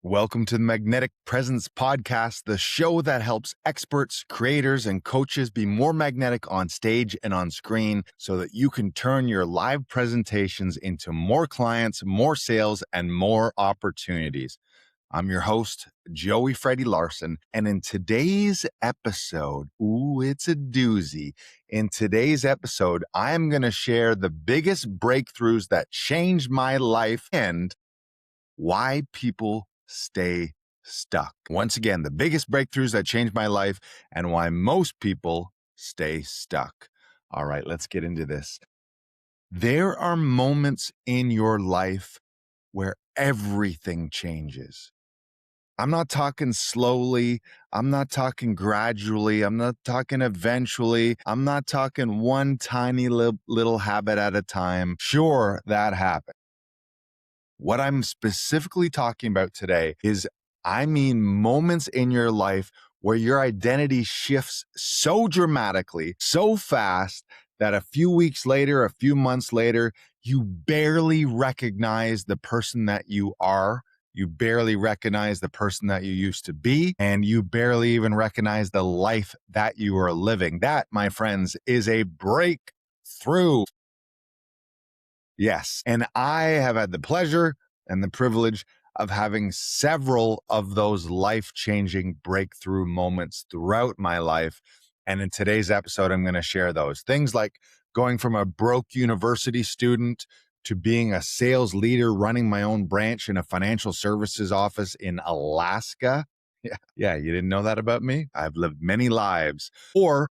Welcome to the Magnetic Presence Podcast, the show that helps experts, creators, and coaches be more magnetic on stage and on screen so that you can turn your live presentations into more clients, more sales, and more opportunities. I'm your host, Joey Freddie Larson, and in today's episode, it's a doozy. In today's episode, I'm going to share the biggest breakthroughs that changed my life and why people stay stuck. Once again, the biggest breakthroughs that changed my life and why most people stay stuck. All right, let's get into this. There are moments in your life where everything changes. I'm not talking slowly. I'm not talking gradually. I'm not talking eventually. I'm not talking one tiny little habit at a time. Sure, that happens. What I'm specifically talking about today is, moments in your life where your identity shifts so dramatically, so fast that a few weeks later, a few months later, you barely recognize the person that you are. You barely recognize the person that you used to be, and you barely even recognize the life that you are living. That, my friends, is a breakthrough. Yes. And I have had the pleasure and the privilege of having several of those life-changing breakthrough moments throughout my life. And in today's episode, I'm going to share those things like going from a broke university student to being a sales leader, running my own branch in a financial services office in Alaska. Yeah, you didn't know that about me? I've lived many lives. Or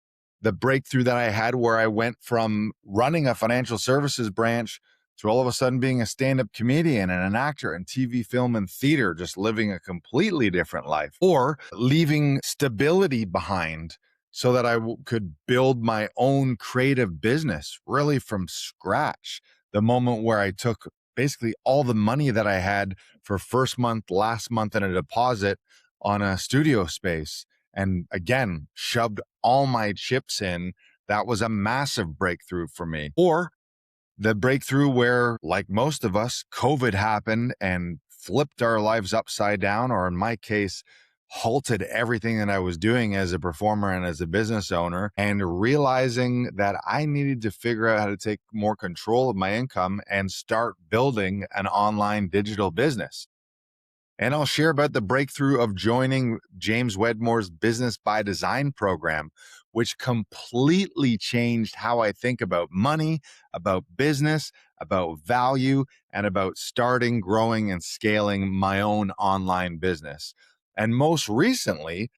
the breakthrough that I had where I went from running a financial services branch to all of a sudden being a stand-up comedian and an actor in TV, film, and theater, just living a completely different life. Or leaving stability behind so that I could build my own creative business really from scratch. The moment where I took basically all the money that I had for first month, last month, and a deposit on a studio space, and again, shoved all my chips in. That was a massive breakthrough for me. Or the breakthrough where, like most of us, COVID happened and flipped our lives upside down, or in my case, halted everything that I was doing as a performer and as a business owner, and realizing that I needed to figure out how to take more control of my income and start building an online digital business. And I'll share about the breakthrough of joining James Wedmore's Business by Design program, which completely changed how I think about money, about business, about value, and about starting, growing, and scaling my own online business. And most recently,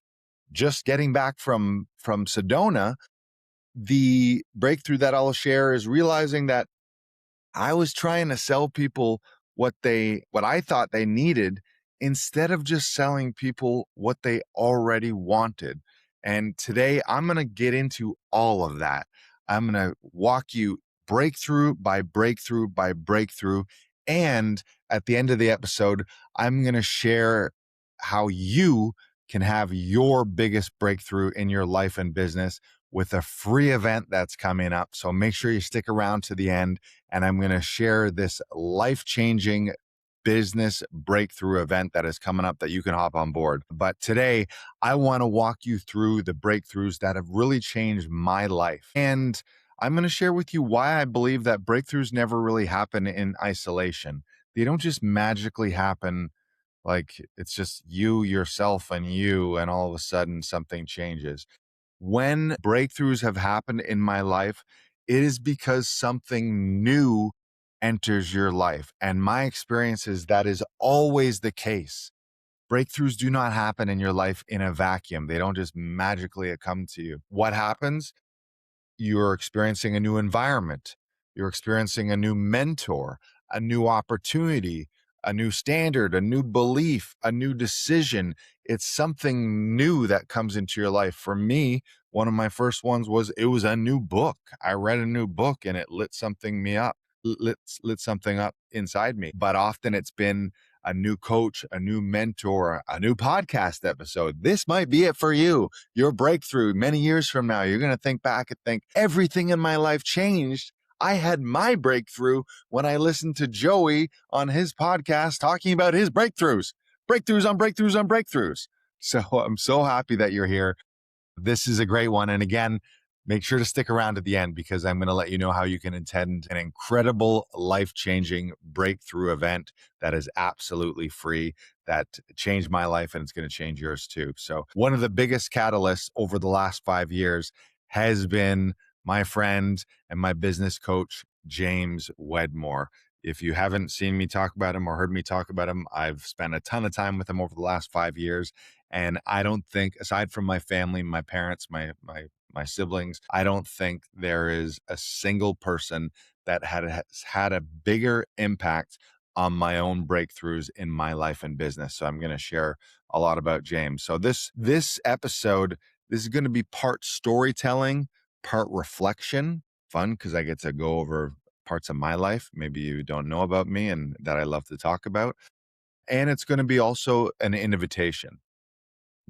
just getting back from Sedona, the breakthrough that I'll share is realizing that I was trying to sell people what I thought they needed instead of just selling people what they already wanted. And today I'm going to get into all of that. I'm going to walk you breakthrough by breakthrough by breakthrough. And at the end of the episode, I'm going to share how you can have your biggest breakthrough in your life and business with a free event that's coming up. So make sure you stick around to the end, and I'm going to share this life-changing business breakthrough event that is coming up that you can hop on board. But today, I want to walk you through the breakthroughs that have really changed my life. And I'm going to share with you why I believe that breakthroughs never really happen in isolation. They don't just magically happen like it's just you, yourself, and you, and all of a sudden something changes. When breakthroughs have happened in my life, it is because something new enters your life. And my experience is that is always the case. Breakthroughs do not happen in your life in a vacuum. They don't just magically come to you. What happens? You're experiencing a new environment. You're experiencing a new mentor, a new opportunity, a new standard, a new belief, a new decision. It's something new that comes into your life. For me, one of my first ones was a new book. I read a new book and it lit something up inside me. But often it's been a new coach, a new mentor, a new podcast episode. This might be it for you. Your breakthrough many years from now, you're going to think back and think, everything in my life changed. I had my breakthrough when I listened to Joey on his podcast talking about his breakthroughs. breakthroughs on breakthroughs on breakthroughs. So I'm so happy that you're here. This is a great one. And again, make sure to stick around at the end because I'm going to let you know how you can attend an incredible life-changing breakthrough event that is absolutely free, that changed my life and it's going to change yours too. So one of the biggest catalysts over the last 5 years has been my friend and my business coach, James Wedmore. If you haven't seen me talk about him or heard me talk about him, I've spent a ton of time with him over the last 5 years. And I don't think, aside from my family, my parents, my siblings, I don't think there is a single person that has had a bigger impact on my own breakthroughs in my life and business. So I'm going to share a lot about James. So this episode, this is going to be part storytelling, part reflection. Fun because I get to go over parts of my life maybe you don't know about me and that I love to talk about. And it's going to be also an invitation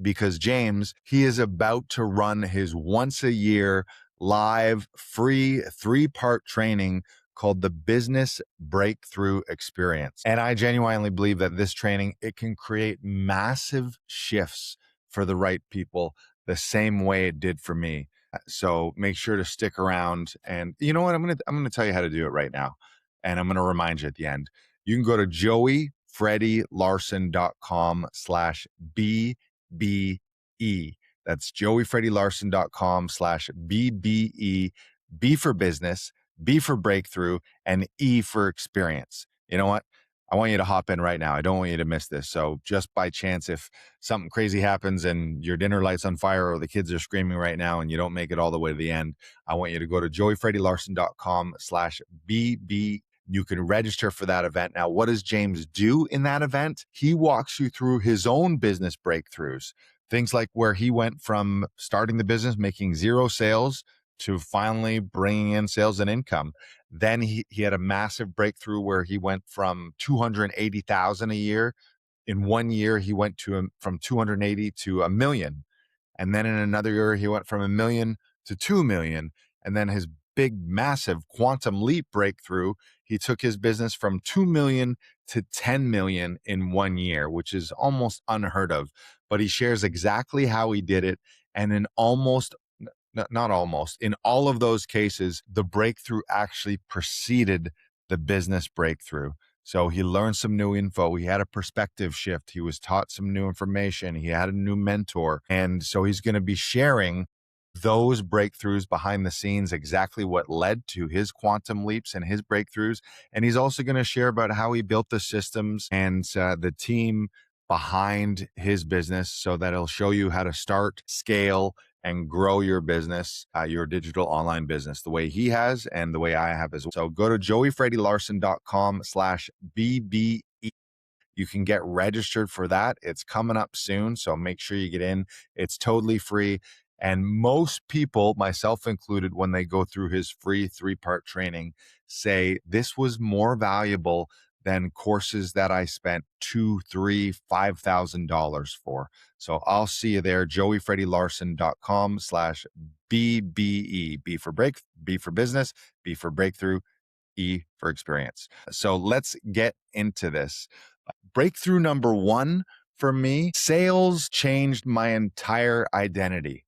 because James, he is about to run his once a year live free 3-part training called the Business Breakthrough Experience. And I genuinely believe that this training, it can create massive shifts for the right people the same way it did for me. So make sure to stick around. And you know what? I'm gonna tell you how to do it right now. And I'm gonna remind you at the end. You can go to joeyfreddylarson.com/BBE. That's joeyfreddylarson.com/BBE. B for business, B for breakthrough, and E for experience. You know what? I want you to hop in right now. I don't want you to miss this. So just by chance, if something crazy happens and your dinner light's on fire or the kids are screaming right now and you don't make it all the way to the end, I want you to go to joeyfreddylarson.com/BB. You can register for that event. Now, what does James do in that event? He walks you through his own business breakthroughs. Things like where he went from starting the business, making 0 sales to finally bringing in sales and income. Then he had a massive breakthrough where he went from 280,000 a year. In 1 year, he went from 280 to a million. And then in another year, he went from 1 million to 2 million. And then his big, massive quantum leap breakthrough, he took his business from 2 million to 10 million in 1 year, which is almost unheard of. But he shares exactly how he did it. And in not almost, in all of those cases, the breakthrough actually preceded the business breakthrough. So he learned some new info. He had a perspective shift. He was taught some new information. He had a new mentor. And so he's going to be sharing those breakthroughs behind the scenes, exactly what led to his quantum leaps and his breakthroughs. And he's also going to share about how he built the systems and the team behind his business so that he'll show you how to start, scale, and grow your business, your digital online business, the way he has and the way I have as well. So go to joeyfreddylarson.com/BBE. You can get registered for that. It's coming up soon. So make sure you get in. It's totally free. And most people, myself included, when they go through his free 3-part training, say this was more valuable than courses that I spent $2,000, $3,000, $5,000 for. So I'll see you there, joeyfreddylarson.com/BBE. B for business, B for breakthrough, E for experience. So let's get into this. Breakthrough number 1 for me, sales changed my entire identity.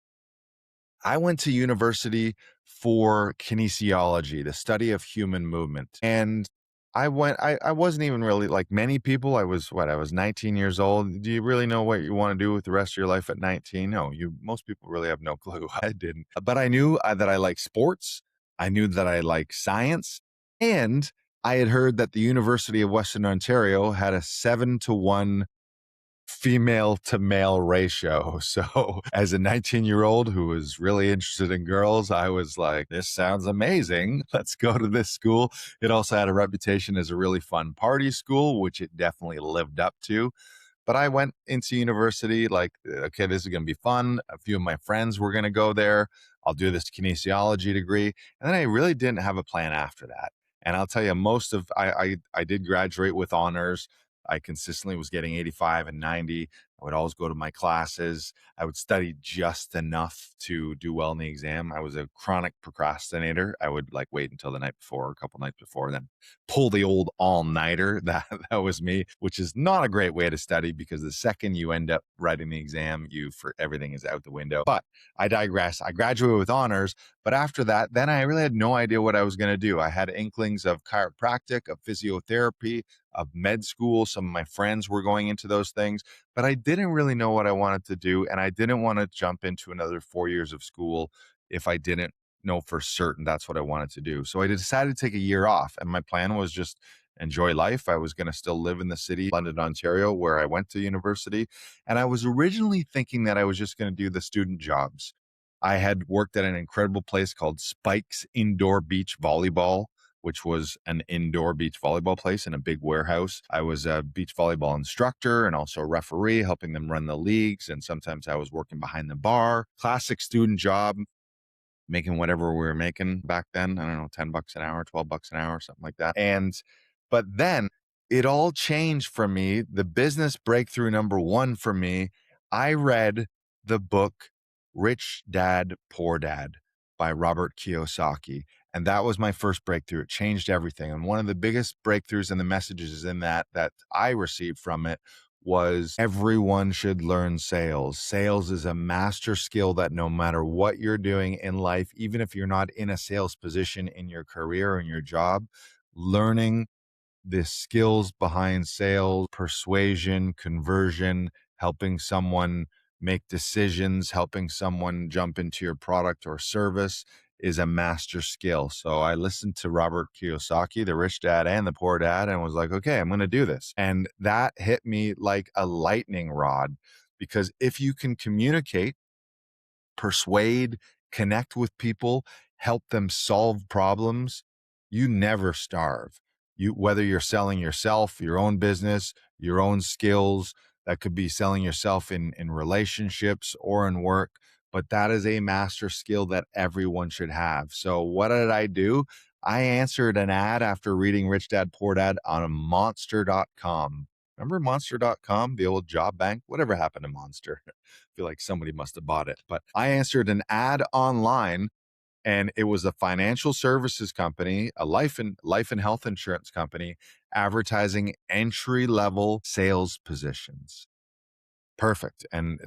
I went to university for kinesiology, the study of human movement. And I wasn't even really like many people. I was 19 years old. Do you really know what you want to do with the rest of your life at 19? No, most people really have no clue. I didn't. But I knew that I like sports. I knew that I like science. And I had heard that the University of Western Ontario had a 7-to-1 female to male ratio. So as a 19-year-old who was really interested in girls, I was like, this sounds amazing. Let's go to this school. It also had a reputation as a really fun party school, which it definitely lived up to. But I went into university like, okay, this is going to be fun. A few of my friends were going to go there. I'll do this kinesiology degree. And then I really didn't have a plan after that. And I'll tell you, I did graduate with honors. I consistently was getting 85 and 90. I would always go to my classes. I would study just enough to do well in the exam. I was a chronic procrastinator. I would like wait until the night before, a couple nights before, then pull the old all-nighter. That was me, which is not a great way to study because the second you end up writing the exam, you for everything is out the window. But I digress. I graduated with honors, but after that, then I really had no idea what I was going to do. I had inklings of chiropractic, of physiotherapy, of med school. Some of my friends were going into those things, but I didn't really know what I wanted to do. And I didn't want to jump into another 4 years of school if I didn't know for certain that's what I wanted to do. So I decided to take a year off. And my plan was just enjoy life. I was going to still live in the city, London, Ontario, where I went to university. And I was originally thinking that I was just going to do the student jobs. I had worked at an incredible place called Spike's Indoor Beach Volleyball, which was an indoor beach volleyball place in a big warehouse. I was a beach volleyball instructor and also a referee, helping them run the leagues. And sometimes I was working behind the bar. Classic student job, making whatever we were making back then. I don't know, $10 an hour, $12 an hour, something like that. But then it all changed for me. The business breakthrough number one for me, I read the book Rich Dad, Poor Dad by Robert Kiyosaki. And that was my first breakthrough. It changed everything. And one of the biggest breakthroughs and the messages in that I received from it was everyone should learn sales. Sales is a master skill that no matter what you're doing in life, even if you're not in a sales position in your career or in your job, learning the skills behind sales, persuasion, conversion, helping someone make decisions, helping someone jump into your product or service is a master skill. So I listened to Robert Kiyosaki, the Rich Dad and the Poor Dad, and was like, okay, I'm going to do this. And that hit me like a lightning rod, because if you can communicate, persuade, connect with people, help them solve problems, you never starve. Whether you're selling yourself, your own business, your own skills, that could be selling yourself in relationships or in work, but that is a master skill that everyone should have. So what did I do? I answered an ad after reading Rich Dad Poor Dad on monster.com. Remember monster.com, the old job bank? Whatever happened to Monster? I feel like somebody must have bought it. But I answered an ad online, and it was a financial services company, a life and health insurance company, advertising entry-level sales positions. Perfect. And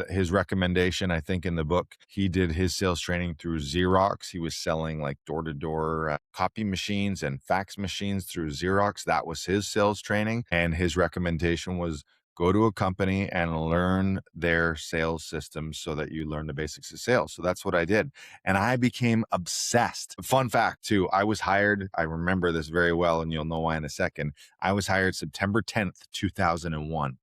his recommendation, I think in the book, he did his sales training through Xerox. He was selling like door-to-door copy machines and fax machines through Xerox. That was his sales training. And his recommendation was go to a company and learn their sales systems so that you learn the basics of sales. So that's what I did. And I became obsessed. Fun fact too, I was hired, I remember this very well, and you'll know why in a second. I was hired September 10th, 2001.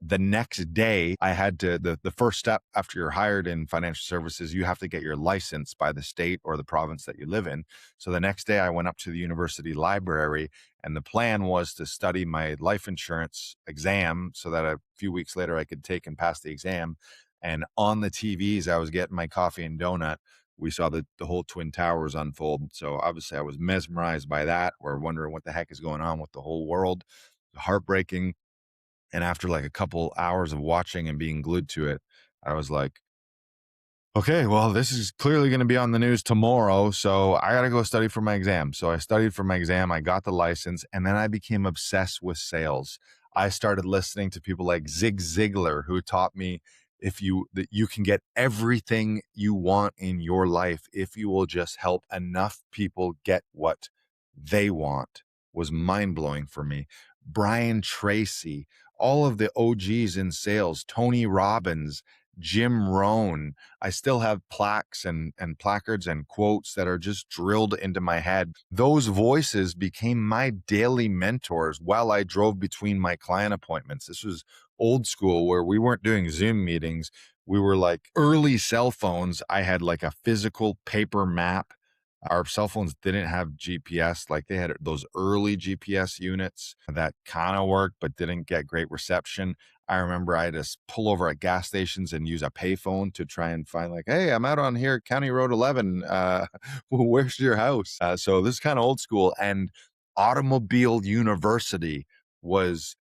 The next day, I had to, the first step after you're hired in financial services, you have to get your license by the state or the province that you live in. So the next day I went up to the university library, and the plan was to study my life insurance exam so that a few weeks later I could take and pass the exam. And on the TVs, I was getting my coffee and donut. We saw the whole Twin Towers unfold. So obviously I was mesmerized by that. We're wondering what the heck is going on with the whole world. Heartbreaking. And after like a couple hours of watching and being glued to it, I was like, okay, well, this is clearly going to be on the news tomorrow. So I got to go study for my exam. So I studied for my exam. I got the license, and then I became obsessed with sales. I started listening to people like Zig Ziglar, who taught me that you can get everything you want in your life if you will just help enough people get what they want. Was mind blowing for me. Brian Tracy, all of the OGs in sales, Tony Robbins, Jim Rohn. I still have plaques and placards and quotes that are just drilled into my head. Those voices became my daily mentors while I drove between my client appointments. This was old school where we weren't doing Zoom meetings. We were like early cell phones. I had like a physical paper map. Our cell phones didn't have GPS. Like they had those early GPS units that kind of worked, but didn't get great reception. I remember I had to pull over at gas stations and use a payphone to try and find like, hey, I'm out on here, County Road 11. Where's your house? So this is kind of old school. And Automobile University was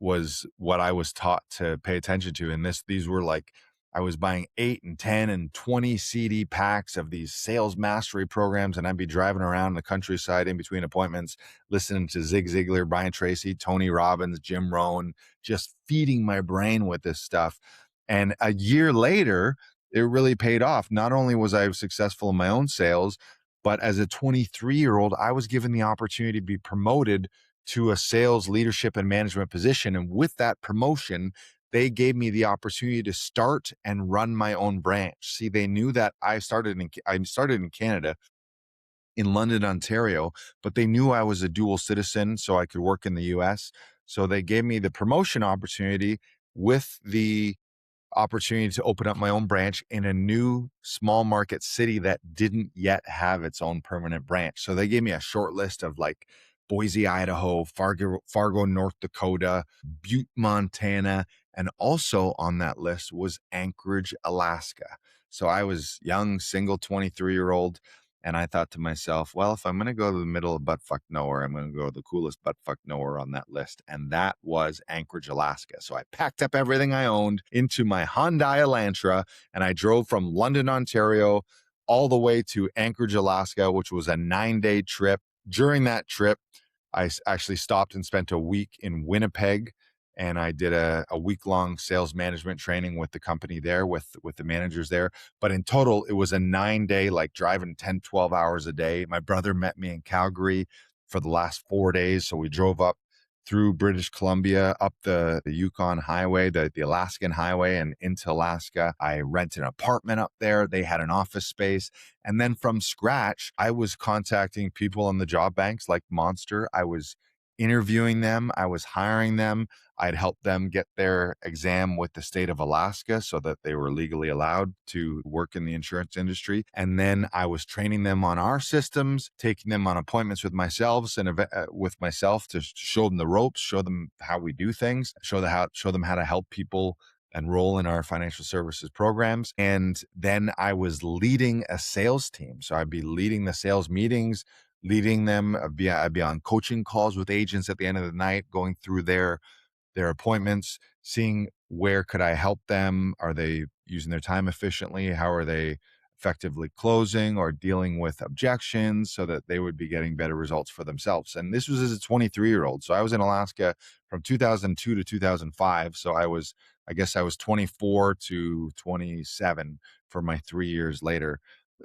was what I was taught to pay attention to. And these were like, I was buying 8 and 10 and 20 CD packs of these sales mastery programs. And I'd be driving around the countryside in between appointments, listening to Zig Ziglar, Brian Tracy, Tony Robbins, Jim Rohn, just feeding my brain with this stuff. And a year later, it really paid off. Not only was I successful in my own sales, but as a 23-year-old, I was given the opportunity to be promoted to a sales leadership and management position. And with that promotion, they gave me the opportunity to start and run my own branch. See, they knew that I started in Canada, in London, Ontario, but they knew I was a dual citizen, so I could work in the US. So they gave me the promotion opportunity with the opportunity to open up my own branch in a new small market city that didn't yet have its own permanent branch. So they gave me a short list of like Boise, Idaho, Fargo, North Dakota, Butte, Montana, and also on that list was Anchorage, Alaska. So I was young, single, 23-year-old. And I thought to myself, well, if I'm going to go to the middle of buttfuck nowhere, I'm going to go to the coolest buttfuck nowhere on that list. And that was Anchorage, Alaska. So I packed up everything I owned into my Hyundai Elantra and I drove from London, Ontario, all the way to Anchorage, Alaska, which was a 9-day trip. During that trip, I actually stopped and spent a week in Winnipeg. And I did a week-long sales management training with the company there, with the managers there. But in total, it was a 9-day, like driving 10, 12 hours a day. My brother met me in Calgary for the last 4 days. So we drove up through British Columbia, up the Yukon Highway, the Alaskan Highway, and into Alaska. I rented an apartment up there. They had an office space. And then from scratch, I was contacting people on the job banks like Monster. I was interviewing them. I was hiring them. I'd help them get their exam with the state of Alaska so that they were legally allowed to work in the insurance industry. And then I was training them on our systems, taking them on appointments with myself to show them the ropes, show them how we do things, show them how to help people enroll in our financial services programs. And then I was leading a sales team. So I'd be leading the sales meetings, leading them. I'd be on coaching calls with agents at the end of the night, going through their appointments, seeing where could I help them? Are they using their time efficiently? How are they effectively closing or dealing with objections so that they would be getting better results for themselves? And this was as a 23-year-old. So I was in Alaska from 2002 to 2005. So I guess I was 24 to 27 for my 3 years later.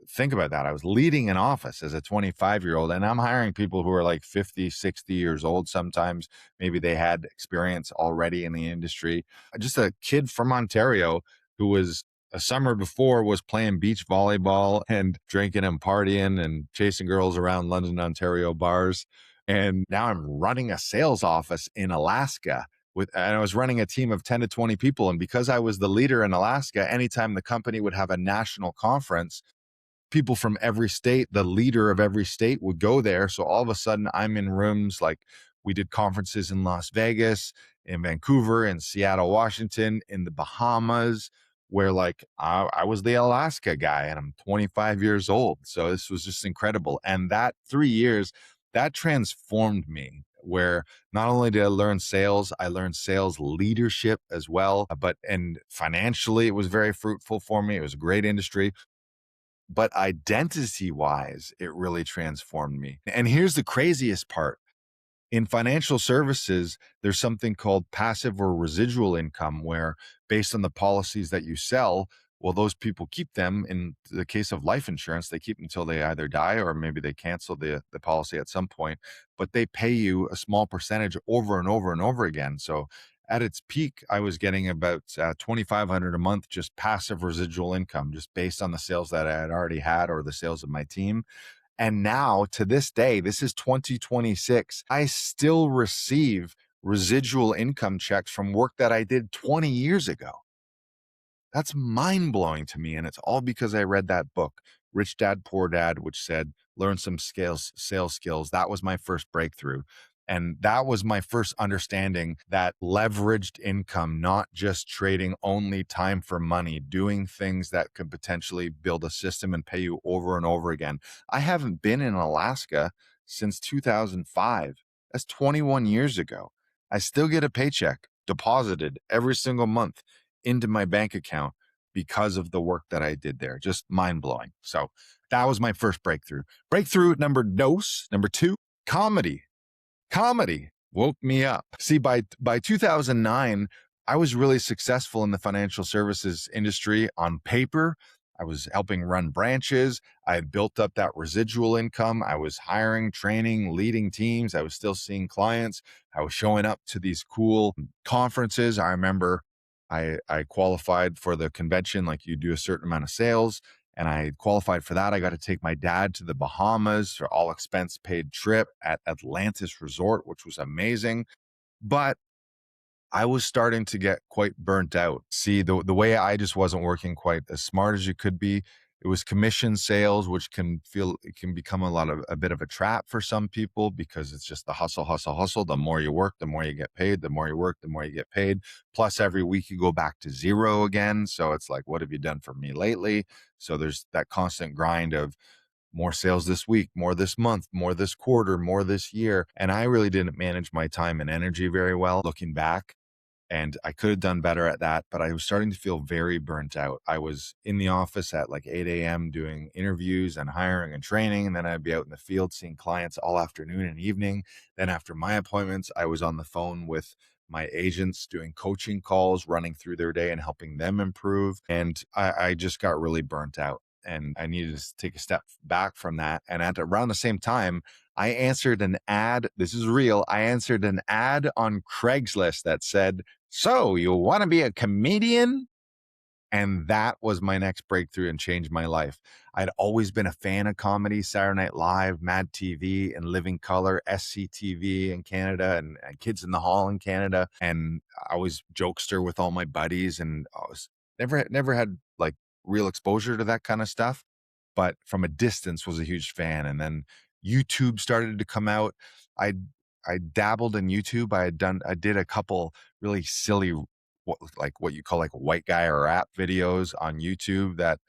Think about that. I was leading an office as a 25-year-old, and I'm hiring people who are like 50, 60 years old. Sometimes maybe they had experience already in the industry. Just a kid from Ontario who was a summer before was playing beach volleyball and drinking and partying and chasing girls around London, Ontario bars. And now I'm running a sales office in Alaska and I was running a team of 10 to 20 people. And because I was the leader in Alaska, anytime the company would have a national conference, people from every state, the leader of every state would go there. So all of a sudden I'm in rooms like we did conferences in Las Vegas, in Vancouver, in Seattle, Washington, in the Bahamas, where like I was the Alaska guy and I'm 25 years old. So this was just incredible. And that 3 years, that transformed me, where not only did I learn sales, I learned sales leadership as well. And financially, it was very fruitful for me. It was a great industry. But identity wise, it really transformed me. And here's the craziest part. In financial services, there's something called passive or residual income, where based on the policies that you sell, well, those people keep them. In the case of life insurance, they keep until they either die or maybe they cancel the policy at some point, but they pay you a small percentage over and over and over again. So at its peak, I was getting about $2,500 a month, just passive residual income, just based on the sales that I had already had or the sales of my team. And now to this day, this is 2026, I still receive residual income checks from work that I did 20 years ago. That's mind blowing to me. And it's all because I read that book, Rich Dad, Poor Dad, which said, learn some sales skills. That was my first breakthrough. And that was my first understanding that leveraged income, not just trading only time for money, doing things that could potentially build a system and pay you over and over again. I haven't been in Alaska since 2005. That's 21 years ago. I still get a paycheck deposited every single month into my bank account because of the work that I did there. Just mind blowing. So that was my first breakthrough. Breakthrough number two, comedy. Comedy woke me up. See, by 2009, I was really successful in the financial services industry on paper. I was helping run branches. I had built up that residual income. I was hiring, training, leading teams. I was still seeing clients. I was showing up to these cool conferences. I remember I qualified for the convention, like you do a certain amount of sales, and I qualified for that. I got to take my dad to the Bahamas for all expense paid trip at Atlantis Resort, which was amazing. But I was starting to get quite burnt out. See, the way I just wasn't working quite as smart as you could be. It was commission sales, which it can become a bit of a trap for some people because it's just the hustle, hustle, hustle. The more you work, the more you get paid. The more you work, the more you get paid. Plus, every week you go back to zero again. So it's like, what have you done for me lately? So there's that constant grind of more sales this week, more this month, more this quarter, more this year. And I really didn't manage my time and energy very well looking back. And I could have done better at that, but I was starting to feel very burnt out. I was in the office at like 8 a.m. doing interviews and hiring and training. And then I'd be out in the field seeing clients all afternoon and evening. Then after my appointments, I was on the phone with my agents doing coaching calls, running through their day and helping them improve. And I just got really burnt out. And I needed to take a step back from that. And at around the same time, I answered an ad. This is real. I answered an ad on Craigslist that said, "So you want to be a comedian?" And that was my next breakthrough and changed my life. I'd always been a fan of comedy, Saturday Night Live, Mad TV, and Living Color, SCTV in Canada, and Kids in the Hall in Canada. And I was jokester with all my buddies, and I was never had like real exposure to that kind of stuff, but from a distance was a huge fan. And then YouTube started to come out. I I dabbled in YouTube. I did a couple really silly what you call like white guy or rap videos on YouTube that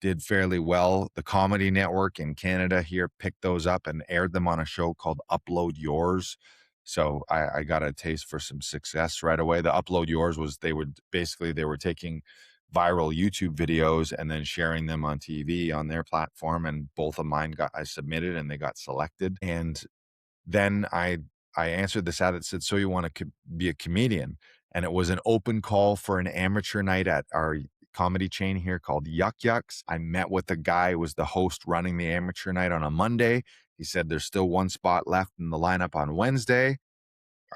did fairly well. The Comedy Network in Canada here picked those up and aired them on a show called Upload Yours. So I got a taste for some success right away. The Upload Yours was they were taking viral YouTube videos and then sharing them on TV on their platform. And both of mine I submitted and they got selected. And then I answered this ad that said, "So you want to be a comedian?" And it was an open call for an amateur night at our comedy chain here called Yuck Yucks. I met with the guy who was the host running the amateur night on a Monday. He said there's still one spot left in the lineup on Wednesday.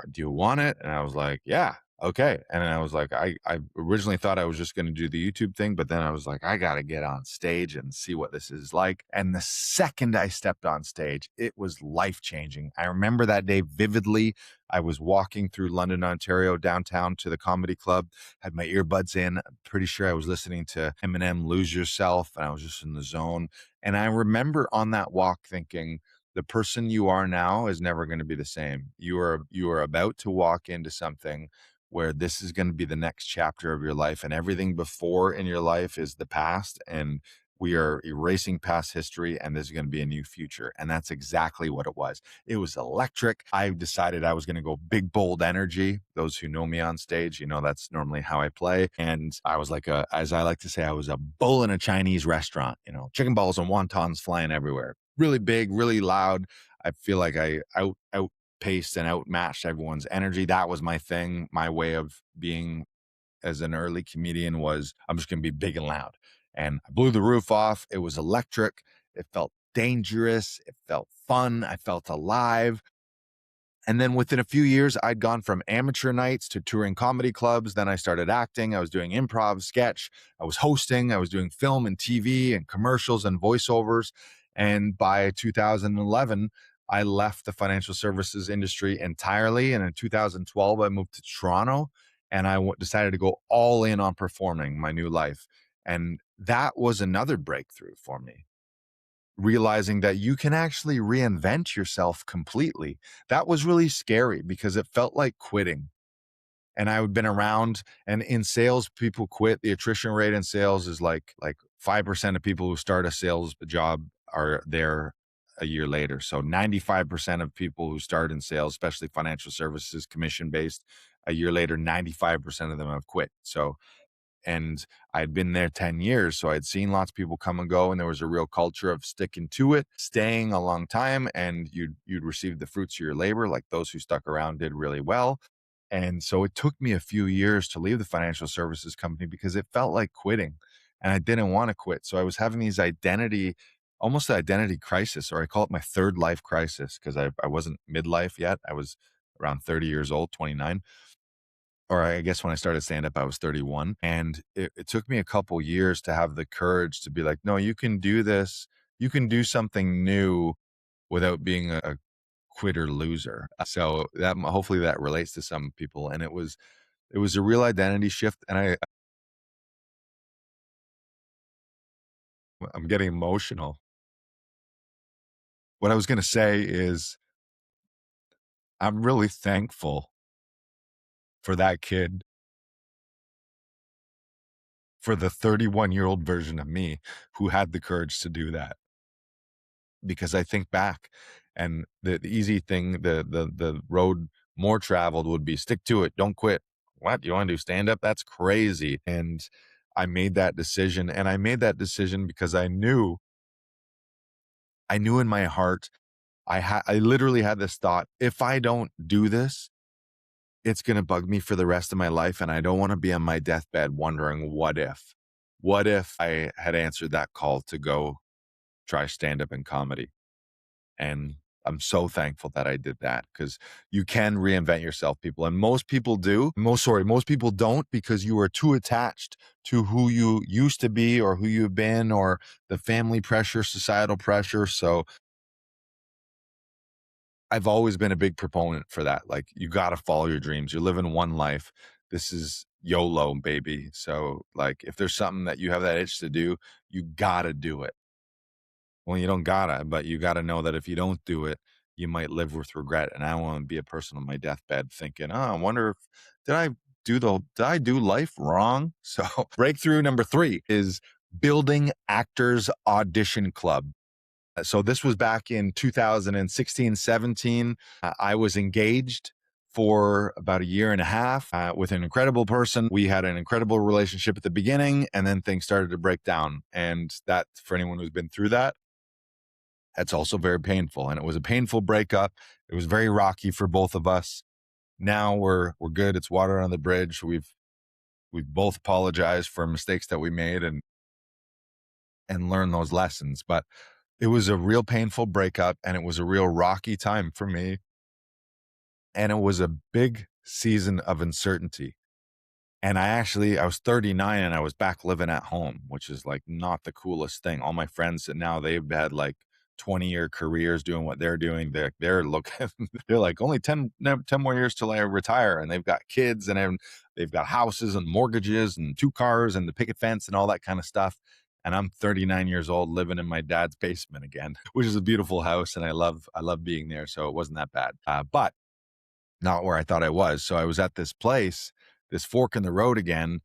"Do you want it?" And I was like, "Yeah, okay." And then I was like, I originally thought I was just going to do the YouTube thing, but then I was like, I got to get on stage and see what this is like. And the second I stepped on stage, it was life changing. I remember that day vividly. I was walking through London, Ontario, downtown to the comedy club, had my earbuds in. I'm pretty sure I was listening to Eminem, Lose Yourself, and I was just in the zone. And I remember on that walk thinking, the person you are now is never going to be the same. You are about to walk into something where this is going to be the next chapter of your life, and everything before in your life is the past, and we are erasing past history, and this is going to be a new future. And that's exactly what it was. It was electric. I decided I was going to go big, bold energy. Those who know me on stage, that's normally how I play. And I was like as I like to say, I was a bull in a Chinese restaurant, chicken balls and wontons flying everywhere. Really big, really loud. I feel like I outpaced and outmatched everyone's energy. That was my thing. My way of being as an early comedian was, I'm just going to be big and loud. And I blew the roof off. It was electric. It felt dangerous. It felt fun. I felt alive. And then within a few years, I'd gone from amateur nights to touring comedy clubs. Then I started acting. I was doing improv, sketch. I was hosting. I was doing film and TV and commercials and voiceovers. And by 2011, I left the financial services industry entirely. And in 2012, I moved to Toronto and I decided to go all in on performing my new life. And that was another breakthrough for me, realizing that you can actually reinvent yourself completely. That was really scary because it felt like quitting. And I had been around, and in sales, people quit. The attrition rate in sales is like 5% of people who start a sales job are there a year later. So 95% of people who start in sales, especially financial services, commission based, a year later, 95% of them have quit. So, and I'd been there 10 years, so I'd seen lots of people come and go, and there was a real culture of sticking to it, staying a long time, and you'd receive the fruits of your labor. Like those who stuck around did really well. And so it took me a few years to leave the financial services company because it felt like quitting, and I didn't want to quit. So I was having these almost identity crisis, or I call it my third life crisis, because I wasn't midlife yet. I was around 30 years old, 29, or I guess when I started stand up, I was 31. And it took me a couple years to have the courage to be like, no, you can do this. You can do something new without being a quitter loser. So that hopefully that relates to some people. And it was a real identity shift. And I'm getting emotional. What I was going to say is I'm really thankful for that kid, for the 31-year-old version of me who had the courage to do that. Because I think back, and the easy thing, the road more traveled would be stick to it, don't quit. What, you want to do stand up? That's crazy. And I made that decision, and I made that decision because I knew in my heart, I literally had this thought: if I don't do this, it's going to bug me for the rest of my life, and I don't want to be on my deathbed wondering what if I had answered that call to go try stand up and comedy. And I'm so thankful that I did that, because you can reinvent yourself, people. And most people do. Most people don't, because you are too attached to who you used to be or who you've been, or the family pressure, societal pressure. So I've always been a big proponent for that. Like, you got to follow your dreams. You're living one life. This is YOLO, baby. So, like, if there's something that you have that itch to do, you got to do it. Well, you don't gotta, but you gotta know that if you don't do it, you might live with regret. And I don't want to be a person on my deathbed thinking, oh, I wonder if did I do life wrong? So breakthrough number 3 is building Actors Audition Club. So this was back in 2016, 17. I was engaged for about a year and a half with an incredible person. We had an incredible relationship at the beginning, and then things started to break down. And that, for anyone who's been through that, that's also very painful. And it was a painful breakup. It was very rocky for both of us. Now we're good. It's water on the bridge. We've both apologized for mistakes that we made, and learned those lessons. But it was a real painful breakup, and it was a real rocky time for me. And it was a big season of uncertainty. And I was 39, and I was back living at home, which is like not the coolest thing. All my friends that now they've had like 20-year careers doing what they're doing. They're looking, they're like only 10 more years till I retire. And they've got kids, and they've got houses and mortgages and 2 cars and the picket fence and all that kind of stuff. And I'm 39 years old living in my dad's basement again, which is a beautiful house. And I love being there. So it wasn't that bad. But not where I thought I was. So I was at this place, this fork in the road again,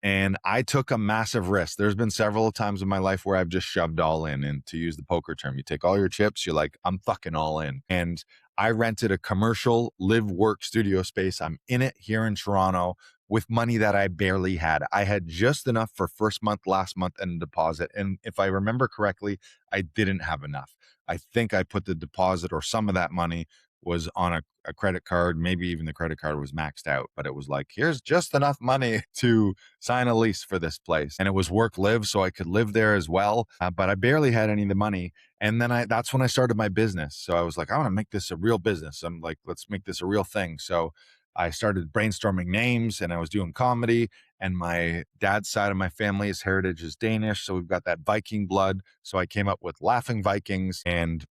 and I took a massive risk. There's been several times in my life where I've just shoved all in. And to use the poker term, you take all your chips, you're like, I'm fucking all in. And I rented a commercial live work studio space. I'm in it here in Toronto with money that I barely had. I had just enough for first month, last month, and a deposit. And if I remember correctly, I didn't have enough. I think I put the deposit, or some of that money was on a credit card. Maybe even the credit card was maxed out, but it was like, here's just enough money to sign a lease for this place. And it was work live, so I could live there as well. But I barely had any of the money. And then that's when I started my business. So I was like, I want to make this a real business. I'm like, let's make this a real thing. So I started brainstorming names, and I was doing comedy. And my dad's side of my family, his heritage is Danish. So we've got that Viking blood. So I came up with Laughing Vikings, and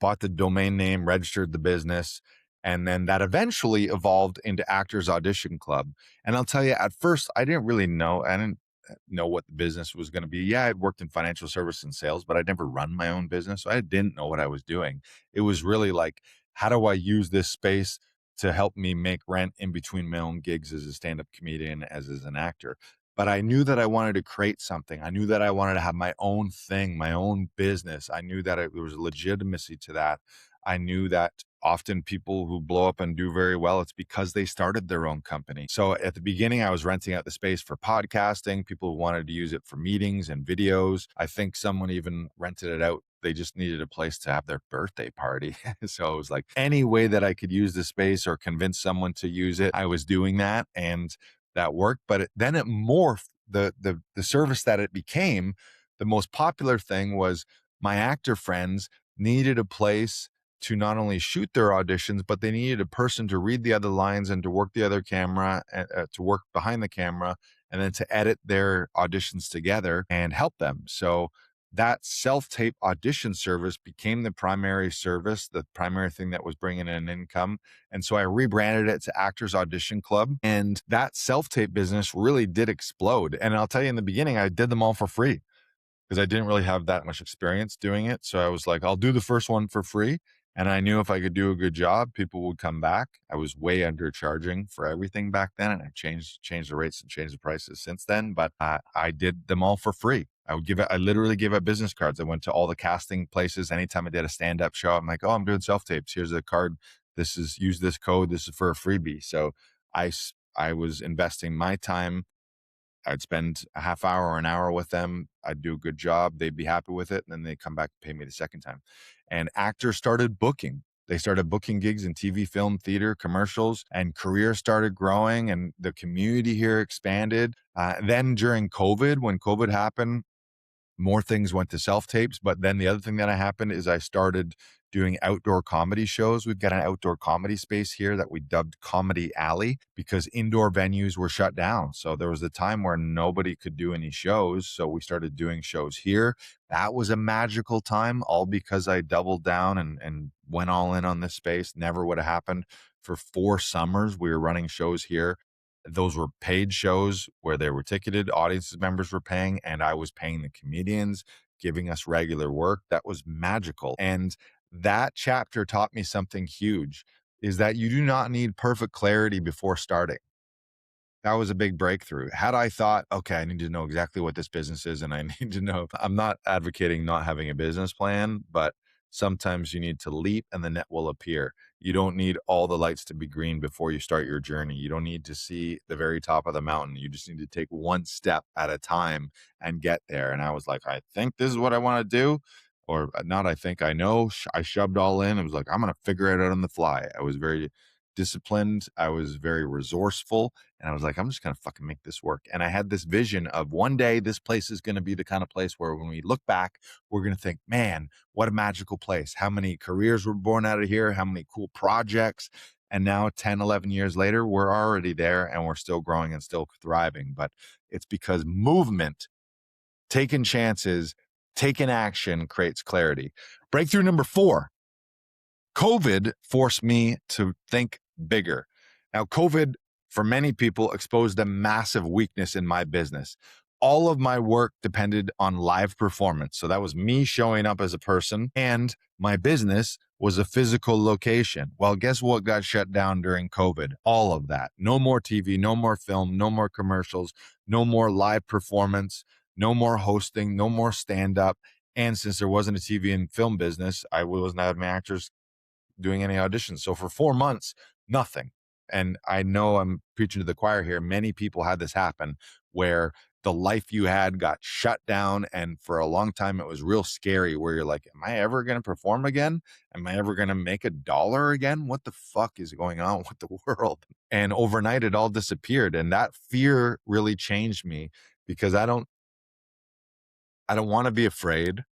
bought the domain name, registered the business. And then that eventually evolved into Actors Audition Club. And I'll tell you, at first, I didn't know what the business was going to be. Yeah, I'd worked in financial service and sales, but I'd never run my own business. So I didn't know what I was doing. It was really like, how do I use this space to help me make rent in between my own gigs as a stand-up comedian, as an actor? But I knew that I wanted to create something. I knew that I wanted to have my own thing, my own business. I knew that there was legitimacy to that. I knew that often people who blow up and do very well, it's because they started their own company. So at the beginning, I was renting out the space for podcasting, people who wanted to use it for meetings and videos. I think someone even rented it out. They just needed a place to have their birthday party. So it was like any way that I could use the space or convince someone to use it, I was doing that, and that worked. But then it morphed. The service that it became, the most popular thing was my actor friends needed a place to not only shoot their auditions, but they needed a person to read the other lines and to work the other camera, to work behind the camera, and then to edit their auditions together and help them. So that self-tape audition service became the primary service, the primary thing that was bringing in an income. And so I rebranded it to Actors Audition Club. And that self-tape business really did explode. And I'll tell you, in the beginning, I did them all for free because I didn't really have that much experience doing it. So I was like, I'll do the first one for free. And I knew if I could do a good job, people would come back. I was way undercharging for everything back then, and I've changed the rates and changed the prices since then. But I did them all for free. I literally gave out business cards. I went to all the casting places. Anytime I did a stand-up show, I'm like, oh, I'm doing self-tapes. Here's a card. Use this code. This is for a freebie. So I was investing my time. I'd spend a half hour or an hour with them. I'd do a good job. They'd be happy with it. And then they'd come back and pay me the second time. And actors started booking. They started booking gigs in TV, film, theater, commercials, and careers started growing, and the community here expanded. Then during COVID, when COVID happened, more things went to self-tapes. But then the other thing that happened is I started doing outdoor comedy shows. We've got an outdoor comedy space here that we dubbed Comedy Alley because indoor venues were shut down. So there was a time where nobody could do any shows. So we started doing shows here. That was a magical time, all because I doubled down and went all in on this space. Never would have happened. For 4 summers, we were running shows here. Those were paid shows where they were ticketed, audience members were paying, and I was paying the comedians, giving us regular work. That was magical. And that chapter taught me something huge, is that you do not need perfect clarity before starting. That was a big breakthrough. Had I thought, okay, I need to know exactly what this business is, and I need to know, I'm not advocating not having a business plan, but sometimes you need to leap and the net will appear. You don't need all the lights to be green before you start your journey. You don't need to see the very top of the mountain. You just need to take one step at a time and get there. And I was like, I think this is what I want to do. Or not, I think I know. I shoved all in. I was like, I'm going to figure it out on the fly. I was very disciplined. I was very resourceful. And I was like, I'm just going to fucking make this work. And I had this vision of one day, this place is going to be the kind of place where when we look back, we're going to think, man, what a magical place. How many careers were born out of here? How many cool projects? And now 10, 11 years later, we're already there and we're still growing and still thriving. But it's because movement, taking chances, taking action creates clarity. Breakthrough number 4, COVID forced me to think bigger. Now, COVID, for many people, exposed a massive weakness in my business. All of my work depended on live performance. So that was me showing up as a person, and my business was a physical location. Well, guess what got shut down during COVID? All of that. No more TV, no more film, no more commercials, no more live performance, no more hosting, no more stand-up. And since there wasn't a TV and film business, I wasn't having actors doing any auditions. So for 4 months, nothing. And I know I'm preaching to the choir here. Many people had this happen where the life you had got shut down. And for a long time, it was real scary where you're like, am I ever going to perform again? Am I ever going to make $1 again? What the fuck is going on with the world? And overnight, it all disappeared. And that fear really changed me because I don't want to be afraid.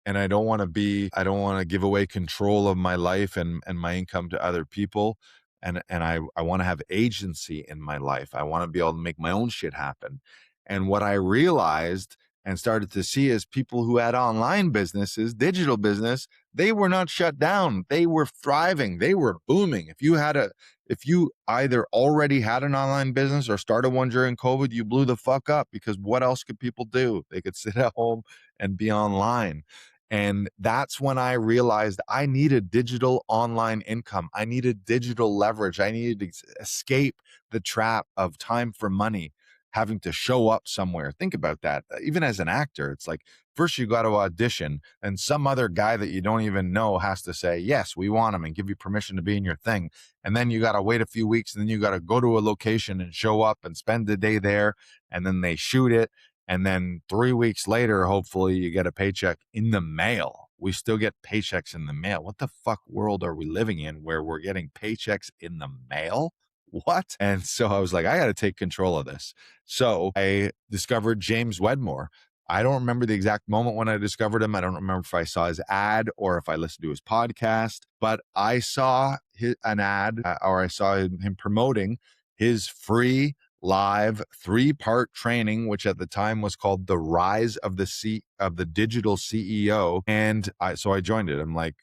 And I don't want to give away control of my life and my income to other people. And I want to have agency in my life. I want to be able to make my own shit happen. And what I realized and started to see is people who had online businesses, digital business, they were not shut down. They were thriving. They were booming. If you either already had an online business or started one during COVID, you blew the fuck up because what else could people do? They could sit at home and be online. And that's when I realized I needed digital online income. I needed digital leverage. I needed to escape the trap of time for money. having to show up somewhere. Think about that. Even as an actor, it's like first you got to audition, and some other guy that you don't even know has to say, yes, we want him, and give you permission to be in your thing. And then you got to wait a few weeks, and then you got to go to a location and show up and spend the day there. And then they shoot it. And then 3 weeks later, hopefully you get a paycheck in the mail. We still get paychecks in the mail. What the fuck world are we living in where we're getting paychecks in the mail? What? And so I was like, I got to take control of this. So I discovered James Wedmore. I don't remember the exact moment when I discovered him. I don't remember if I saw his ad or if I listened to his podcast, but I saw an ad or I saw him promoting his free live 3-part training, which at the time was called The Rise of the Digital CEO. And so I joined it. I'm like,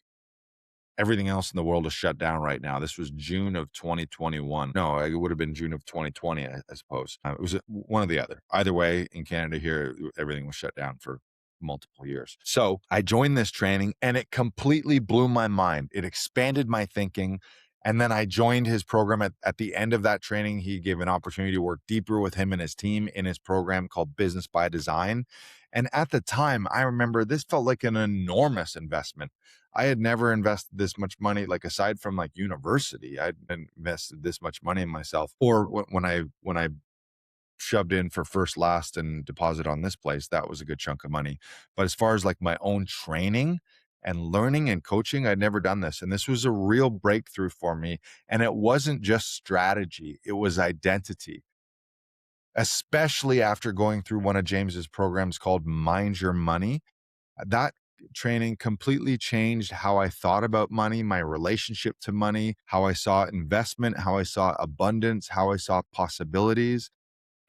everything else in the world is shut down right now. This was June of 2021. No, it would have been June of 2020, I suppose. It was one or the other. Either way, in Canada here, everything was shut down for multiple years. So I joined this training and it completely blew my mind. It expanded my thinking. And then I joined his program at the end of that training. He gave an opportunity to work deeper with him and his team in his program called Business by Design. And at the time, I remember this felt like an enormous investment. I had never invested this much money, like aside from like university, I'd invested this much money in myself. Or when I shoved in for first, last, and deposit on this place, that was a good chunk of money. But as far as like my own training and learning and coaching, I'd never done this. And this was a real breakthrough for me. And it wasn't just strategy, it was identity, especially after going through one of James's programs called Mind Your Money. That training completely changed how I thought about money, my relationship to money, how I saw investment, how I saw abundance, how I saw possibilities.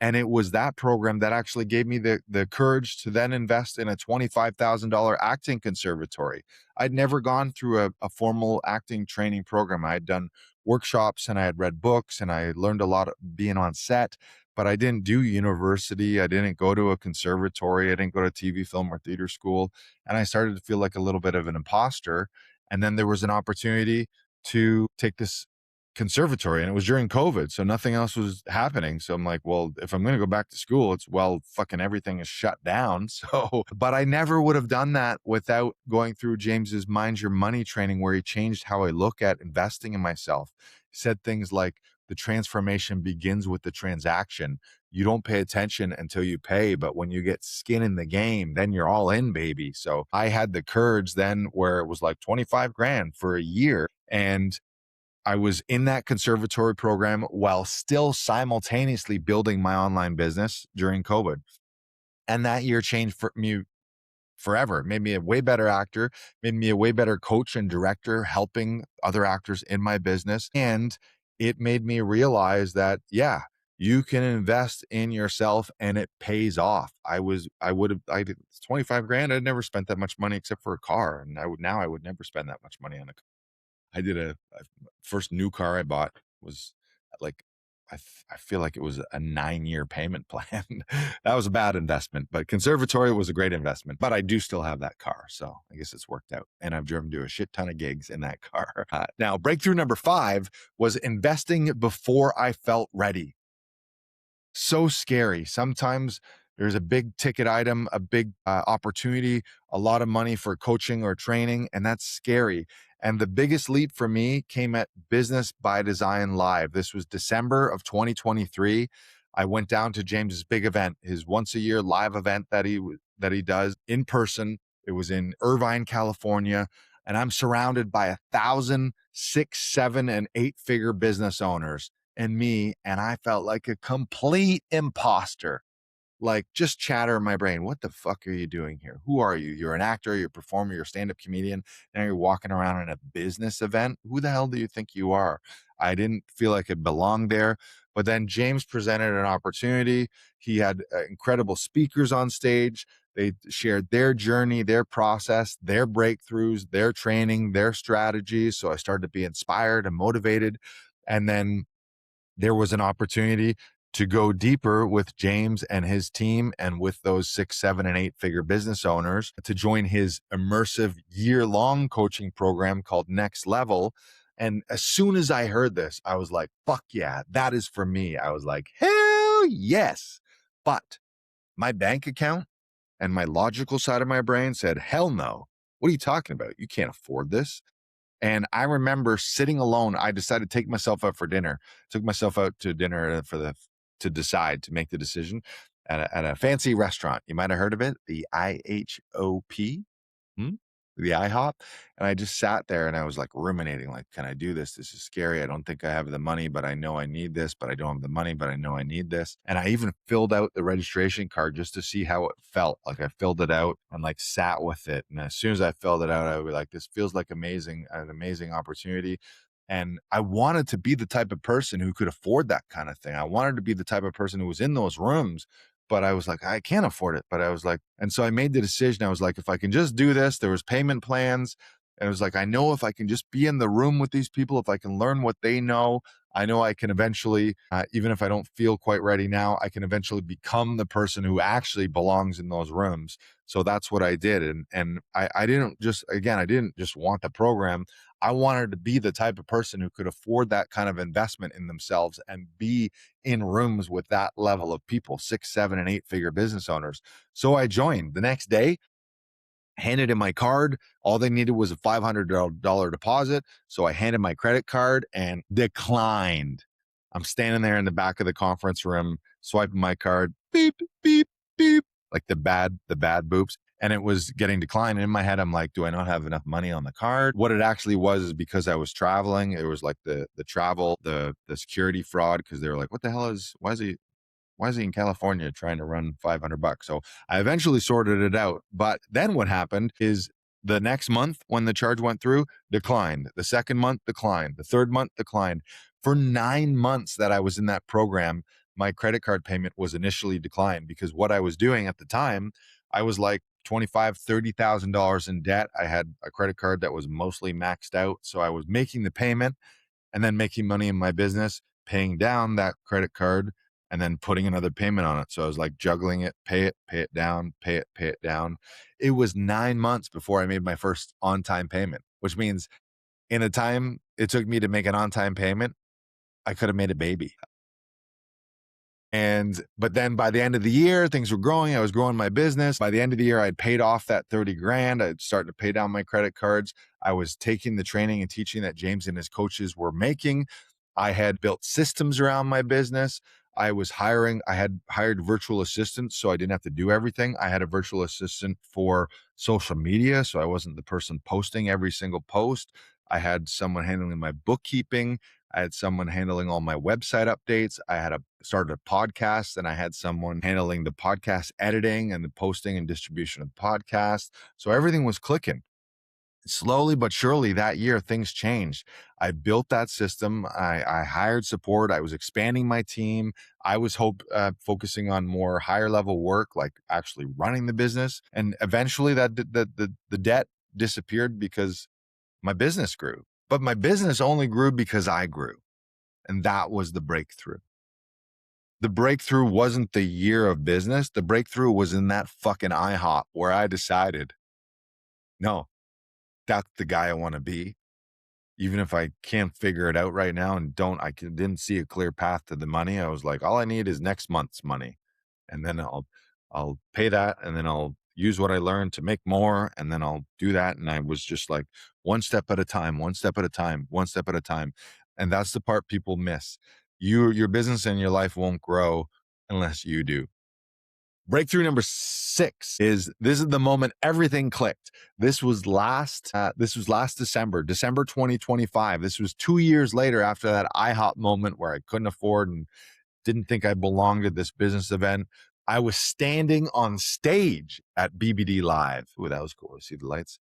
And it was that program that actually gave me the courage to then invest in a $25,000 acting conservatory. I'd never gone through a formal acting training program. I had done workshops and I had read books and I learned a lot of being on set, but I didn't do university. I didn't go to a conservatory. I didn't go to TV, film, or theater school. And I started to feel like a little bit of an imposter. And then there was an opportunity to take this conservatory, and it was during COVID, so nothing else was happening. So I'm like, well, if I'm going to go back to school, it's fucking everything is shut down. So, but I never would have done that without going through James's Mind Your Money training, where he changed how I look at investing in myself. He said things like, the transformation begins with the transaction. You don't pay attention until you pay, but when you get skin in the game, then you're all in, baby. So I had the courage then where it was like 25 grand for a year. And I was in that conservatory program while still simultaneously building my online business during COVID. And that year changed for me forever. It made me a way better actor, made me a way better coach and director, helping other actors in my business. And it made me realize that, yeah, you can invest in yourself and it pays off. I did 25 grand. I'd never spent that much money except for a car. And I would never spend that much money on a car. I did a first new car I bought was like, I feel like it was a 9-year payment plan. That was a bad investment, but conservatory was a great investment. But I do still have that car, so I guess it's worked out. And I've driven to a shit ton of gigs in that car. Now, breakthrough number 5 was investing before I felt ready. So scary. Sometimes there's a big ticket item, a big opportunity, a lot of money for coaching or training, and that's scary. And the biggest leap for me came at Business by Design Live. This was December of 2023. I went down to James's big event, his once a year live event that he does in person. It was in Irvine, California, and I'm surrounded by 1,000 6, 7, and 8-figure business owners and me, and I felt like a complete imposter. Like just chatter in my brain. What the fuck are you doing here? Who are you? You're an actor, you're a performer, you're a stand-up comedian. Now you're walking around in a business event. Who the hell do you think you are? I didn't feel like it belonged there. But then James presented an opportunity. He had incredible speakers on stage. They shared their journey, their process, their breakthroughs, their training, their strategies. So I started to be inspired and motivated. And then there was an opportunity to go deeper with James and his team and with those 6, 7, and 8-figure business owners to join his immersive year-long coaching program called Next Level. And as soon as I heard this, I was like, fuck yeah, that is for me. I was like, hell yes. But my bank account and my logical side of my brain said, hell no. What are you talking about? You can't afford this. And I remember sitting alone. I decided to take myself out for dinner. Took myself out to dinner to decide to make the decision at a fancy restaurant. You might have heard of it, the IHOP. Hmm? The IHOP. And I just sat there and I was like ruminating, like, can I do this? This is scary. I don't think I have the money, but I know I need this, but I don't have the money, but I know I need this. And I even filled out the registration card just to see how it felt. Like I filled it out and like sat with it. And as soon as I filled it out, I would be like, this feels like an amazing opportunity. And I wanted to be the type of person who could afford that kind of thing. I wanted to be the type of person who was in those rooms, but I was like, I can't afford it. But I was like, and so I made the decision. I was like, if I can just do this, there was payment plans. And it was like, I know if I can just be in the room with these people, if I can learn what they know, I know I can eventually, even if I don't feel quite ready now, I can eventually become the person who actually belongs in those rooms. So that's what I did. And I didn't just, again, I didn't just want the program. I wanted to be the type of person who could afford that kind of investment in themselves and be in rooms with that level of people, 6, 7, and 8-figure business owners. So I joined the next day, handed in my card. All they needed was a $500 deposit. So I handed my credit card and declined. I'm standing there in the back of the conference room, swiping my card, beep, beep, beep, like the bad boops. And it was getting declined. And in my head, I'm like, do I not have enough money on the card? What it actually was is because I was traveling. It was like the travel, the security fraud, because they were like, what the hell why is he in California trying to run $500? So I eventually sorted it out. But then what happened is the next month when the charge went through, declined. The second month, declined. The third month, declined. For 9 months that I was in that program, my credit card payment was initially declined because what I was doing at the time, I was like $25,000, $30,000 in debt. I had a credit card that was mostly maxed out. So I was making the payment and then making money in my business, paying down that credit card, and then putting another payment on it. So I was like juggling it, pay it down, pay it down. It was 9 months before I made my first on-time payment, which means in the time it took me to make an on-time payment, I could have made a baby. But then by the end of the year, things were growing. I was growing my business. By the end of the year, I'd paid off that 30 grand. I'd started to pay down my credit cards. I was taking the training and teaching that James and his coaches were making. I had built systems around my business. I had hired virtual assistants, so I didn't have to do everything. I had a virtual assistant for social media, so I wasn't the person posting every single post. I had someone handling my bookkeeping. I had someone handling all my website updates. Started a podcast, and I had someone handling the podcast editing and the posting and distribution of the podcast. So everything was clicking. Slowly but surely that year, things changed. I built that system. I hired support. I was expanding my team. I was focusing on more higher level work, like actually running the business. And eventually the debt disappeared because my business grew. But my business only grew because I grew. And that was the breakthrough. The breakthrough wasn't the year of business. The breakthrough was in that fucking IHOP where I decided, no, that's the guy I want to be. Even if I can't figure it out right now and didn't see a clear path to the money. I was like, all I need is next month's money. And then I'll pay that. And then I'll use what I learned to make more. And then I'll do that. And I was just like one step at a time, one step at a time, one step at a time. And that's the part people miss. Your business and your life won't grow unless you do. Breakthrough number 6 is the moment everything clicked. This was last December 2025. This was 2 years later after that IHOP moment where I couldn't afford and didn't think I belonged at this business event. I was standing on stage at BBD Live. Ooh, that was cool. See the lights?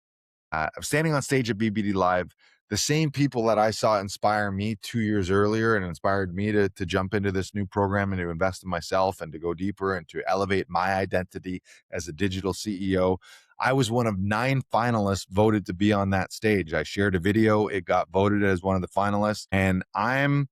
I'm standing on stage at BBD Live. The same people that I saw inspire me 2 years earlier and inspired me to jump into this new program and to invest in myself and to go deeper and to elevate my identity as a digital CEO. I was one of 9 finalists voted to be on that stage. I shared a video. It got voted as one of the finalists. And I'm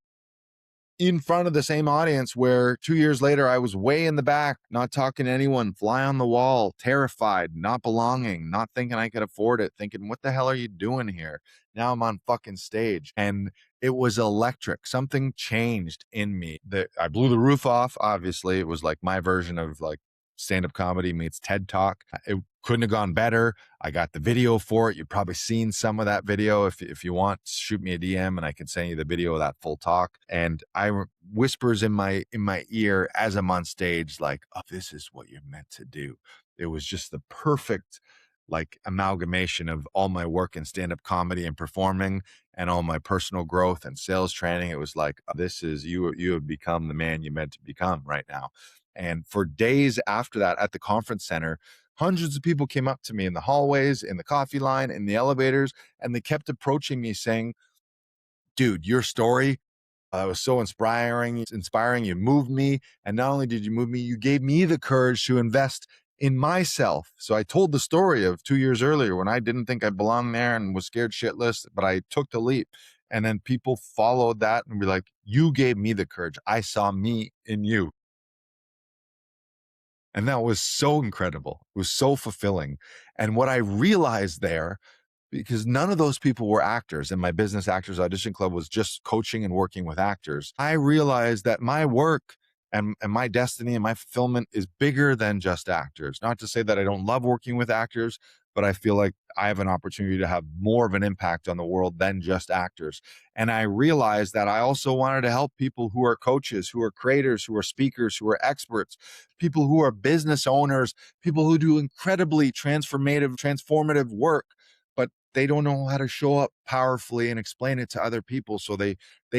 in front of the same audience where 2 years later, I was way in the back, not talking to anyone, fly on the wall, terrified, not belonging, not thinking I could afford it, thinking, what the hell are you doing here? Now I'm on fucking stage. And it was electric. Something changed in me that I blew the roof off. Obviously, it was like my version of like stand-up comedy meets TED Talk. It couldn't have gone better. I got the video for it. You've probably seen some of that video. If you want, shoot me a DM and I can send you the video of that full talk. And whispers in my ear as I'm on stage, like, oh, this is what you're meant to do. It was just the perfect like amalgamation of all my work in stand-up comedy and performing and all my personal growth and sales training. It was like, this is you have become the man you meant to become right now. And for days after that at the conference center, hundreds of people came up to me in the hallways, in the coffee line, in the elevators, and they kept approaching me saying, dude, your story was so inspiring. You moved me. And not only did you move me, you gave me the courage to invest in myself. So I told the story of 2 years earlier when I didn't think I belonged there and was scared shitless, but I took the leap. And then people followed that and be like, you gave me the courage. I saw me in you. And that was so incredible. It was so fulfilling. And what I realized there, because none of those people were actors, and my business Actors Audition Club was just coaching and working with actors, I realized that my work and my destiny and my fulfillment is bigger than just actors. Not to say that I don't love working with actors, but I feel like I have an opportunity to have more of an impact on the world than just actors. And I realized that I also wanted to help people who are coaches, who are creators, who are speakers, who are experts, people who are business owners, people who do incredibly transformative work, but they don't know how to show up powerfully and explain it to other people. So they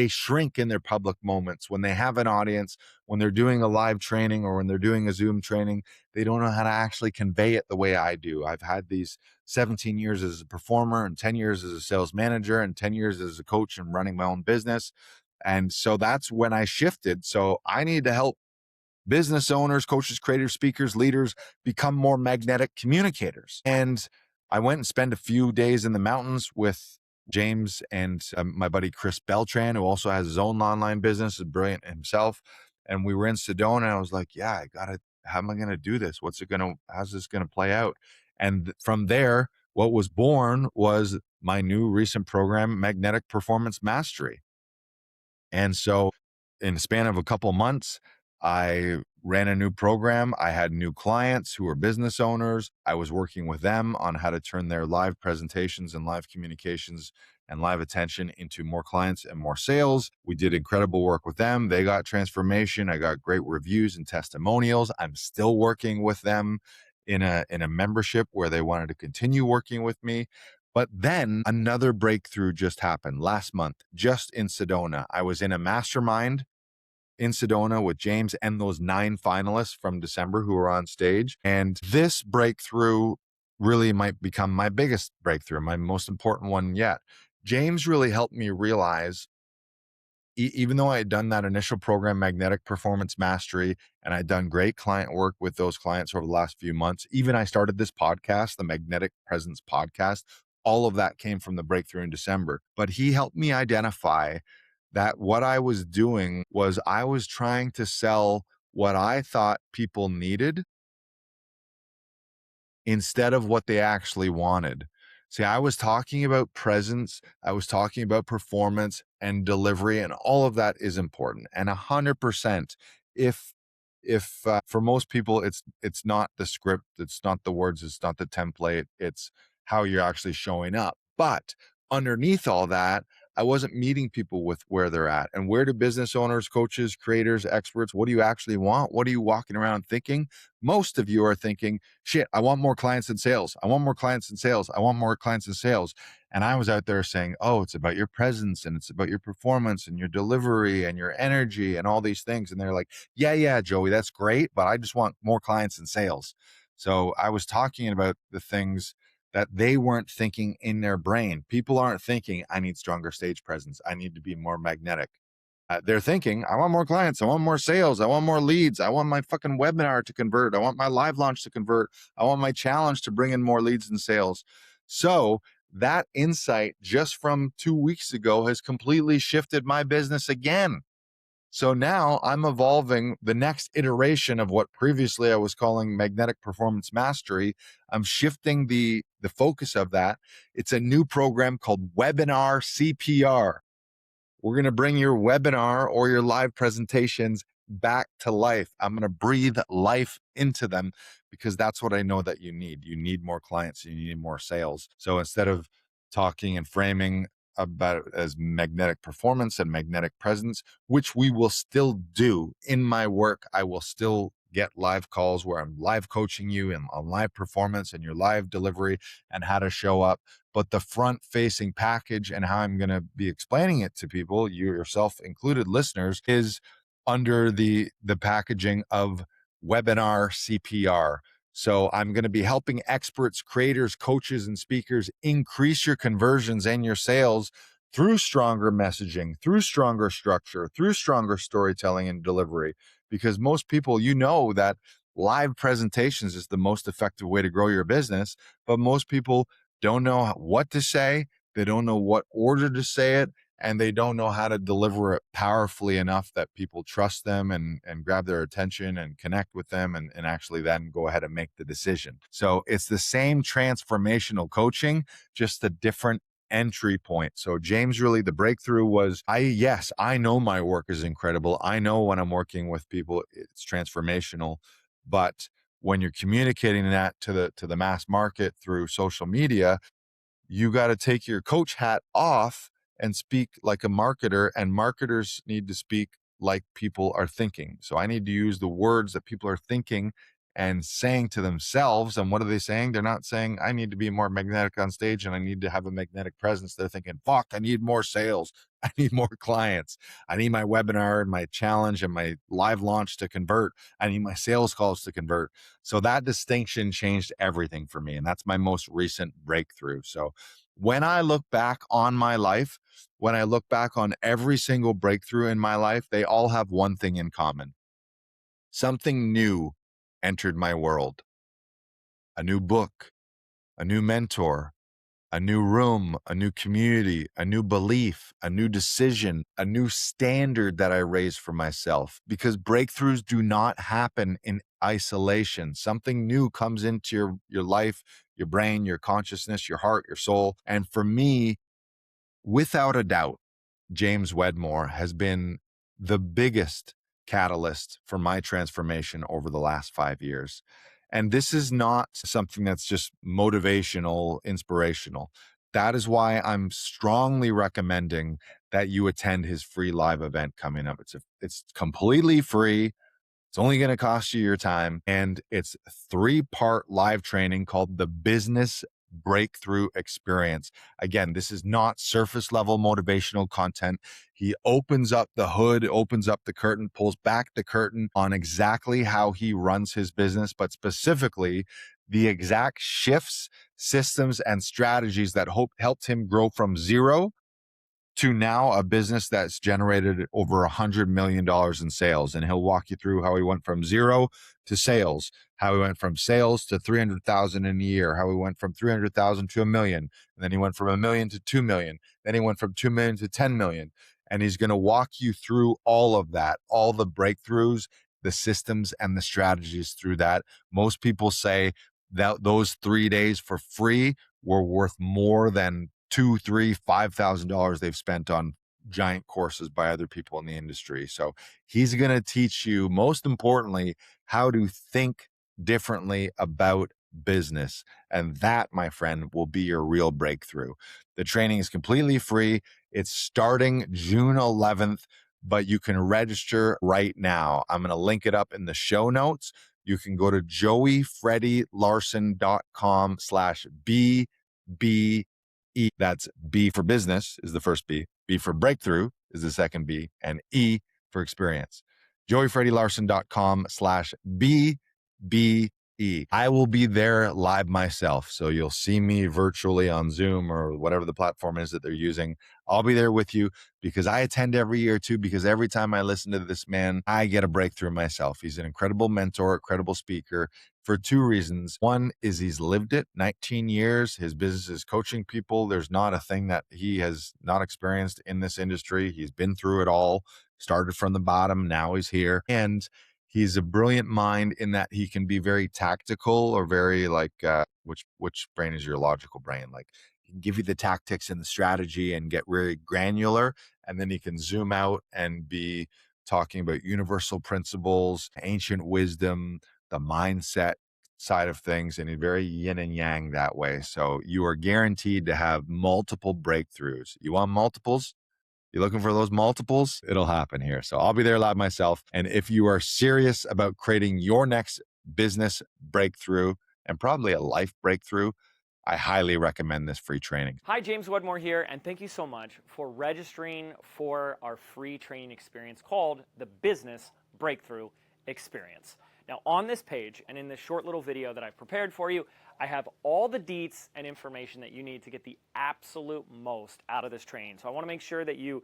shrink in their public moments when they have an audience, when they're doing a live training or when they're doing a Zoom training. They don't know how to actually convey it the way I do. I've had these 17 years as a performer and 10 years as a sales manager and 10 years as a coach and running my own business. And so that's when I shifted. So I need to help business owners, coaches, creators, speakers, leaders become more magnetic communicators. And I went and spent a few days in the mountains with James and my buddy Chris Beltran, who also has his own online business, is brilliant himself. And we were in Sedona, and I was like, yeah, how am I going to do this? How's this going to play out? And from there, what was born was my new recent program, Magnetic Performance Mastery. And so in the span of a couple months, I ran a new program. I had new clients who were business owners. I was working with them on how to turn their live presentations and live communications and live attention into more clients and more sales. We did incredible work with them. They got transformation. I got great reviews and testimonials. I'm still working with them in a membership where they wanted to continue working with me. But then another breakthrough just happened last month, just in Sedona. I was in a mastermind in Sedona with James and those 9 finalists from December who were on stage. And this breakthrough really might become my biggest breakthrough, my most important one yet. James really helped me realize, even though I had done that initial program, Magnetic Performance Mastery, and I'd done great client work with those clients over the last few months, even I started this podcast, the Magnetic Presence Podcast. All of that came from the breakthrough in December. But he helped me identify that what I was doing was I was trying to sell what I thought people needed instead of what they actually wanted. See, I was talking about presence, I was talking about performance and delivery, and all of that is important. And 100%, if for most people, it's not the script, it's not the words, it's not the template, it's how you're actually showing up. But underneath all that, I wasn't meeting people with where they're at. And where do business owners, coaches, creators, experts, what do you actually want? What are you walking around thinking? Most of you are thinking, shit, I want more clients in sales. I want more clients in sales. I want more clients in sales. And I was out there saying, oh, it's about your presence and it's about your performance and your delivery and your energy and all these things. And they're like, yeah, Joey, that's great, but I just want more clients in sales. So I was talking about the things that they weren't thinking in their brain. People aren't thinking, I need stronger stage presence. I need to be more magnetic. They're thinking, I want more clients. I want more sales. I want more leads. I want my fucking webinar to convert. I want my live launch to convert. I want my challenge to bring in more leads and sales. So that insight just from 2 weeks ago has completely shifted my business again. So now I'm evolving the next iteration of what previously I was calling magnetic performance mastery. I'm shifting the focus of that. It's a new program called Webinar CPR. We're going to bring your webinar or your live presentations back to life. I'm going to breathe life into them because that's what I know that you need. You need more clients, you need more sales. So instead of talking and framing about it as magnetic performance and magnetic presence, which we will still do in my work, I will still get live calls where I'm live coaching you and on live performance and your live delivery and how to show up. But the front facing package and how I'm going to be explaining it to people, you yourself included listeners, is under the packaging of webinar CPR. So I'm going to be helping experts, creators, coaches, and speakers increase your conversions and your sales through stronger messaging, through stronger structure, through stronger storytelling and delivery. Because most people, you know that live presentations is the most effective way to grow your business, but most people don't know what to say. They don't know what order to say it, and they don't know how to deliver it powerfully enough that people trust them and grab their attention and connect with them and actually then go ahead and make the decision. So it's the same transformational coaching, just a different entry point. So James, really the breakthrough was, I know my work is incredible. I know when I'm working with people, it's transformational, but when you're communicating that to the mass market through social media, you got to take your coach hat off and speak like a marketer, and marketers need to speak like people are thinking. So I need to use the words that people are thinking and saying to themselves. And what are they saying? They're not saying, I need to be more magnetic on stage and I need to have a magnetic presence. They're thinking, fuck, I need more sales. I need more clients. I need my webinar and my challenge and my live launch to convert. I need my sales calls to convert. So that distinction changed everything for me. And that's my most recent breakthrough. So when I look back on my life, when I look back on every single breakthrough in my life, they all have one thing in common. Something new entered my world. A new book, a new mentor, a new room, a new community, a new belief, a new decision, a new standard that I raise for myself, because breakthroughs do not happen in isolation. Something new comes into your life, your brain, your consciousness, your heart, your soul. And for me, without a doubt, James Wedmore has been the biggest catalyst for my transformation over the last 5 years. And this is not something that's just motivational, inspirational. That is why I'm strongly recommending that you attend his free live event coming up. It's completely free. It's only going to cost you your time. And it's a 3-part live training called the Business Breakthrough Experience. Again, this is not surface level motivational content. He opens up the hood, opens up the curtain, pulls back the curtain on exactly how he runs his business, but specifically the exact shifts, systems, and strategies that helped him grow from zero to now a business that's generated over $100 million in sales. And he'll walk you through how he went from zero to sales, how he went from sales to 300,000 in a year, how he went from 300,000 to $1 million. And then he went from $1 million to 2 million. Then he went from 2 million to 10 million. And he's going to walk you through all of that, all the breakthroughs, the systems and the strategies through that. Most people say that those 3 days for free were worth more than $2,000, $3,000, $5,000 they've spent on giant courses by other people in the industry. So he's going to teach you, most importantly, how to think differently about business. And that, my friend, will be your real breakthrough. The training is completely free. It's starting June 11th, but you can register right now. I'm going to link it up in the show notes. You can go to joeyfreddylarson.com/BB. That's B for business is the first B for breakthrough is the second B, and E for experience. joeyfreddylarson.com/BBE. I will be there live myself. So you'll see me virtually on Zoom or whatever the platform is that they're using. I'll be there with you because I attend every year too, because every time I listen to this man, I get a breakthrough myself. He's an incredible mentor, incredible speaker. for two reasons. One is he's lived it 19 years. His business is coaching people. There's not a thing that he has not experienced in this industry. He's been through it all, started from the bottom. Now he's here. And he's a brilliant mind in that he can be very tactical or very like, which brain is your logical brain? Like, he can give you the tactics and the strategy and get really granular. And then he can zoom out and be talking about universal principles, ancient wisdom, the mindset side of things, and he's very yin and yang that way. So you are guaranteed to have multiple breakthroughs. You want multiples? You're looking for those multiples? It'll happen here. So I'll be there live myself. And if you are serious about creating your next business breakthrough and probably a life breakthrough, I highly recommend this free training. Hi, James Wedmore here, and thank you so much for registering for our free training experience called the Business Breakthrough Experience. Now, on this page and in this short little video that I've prepared for you, I have all the deets and information that you need to get the absolute most out of this training. So I want to make sure that you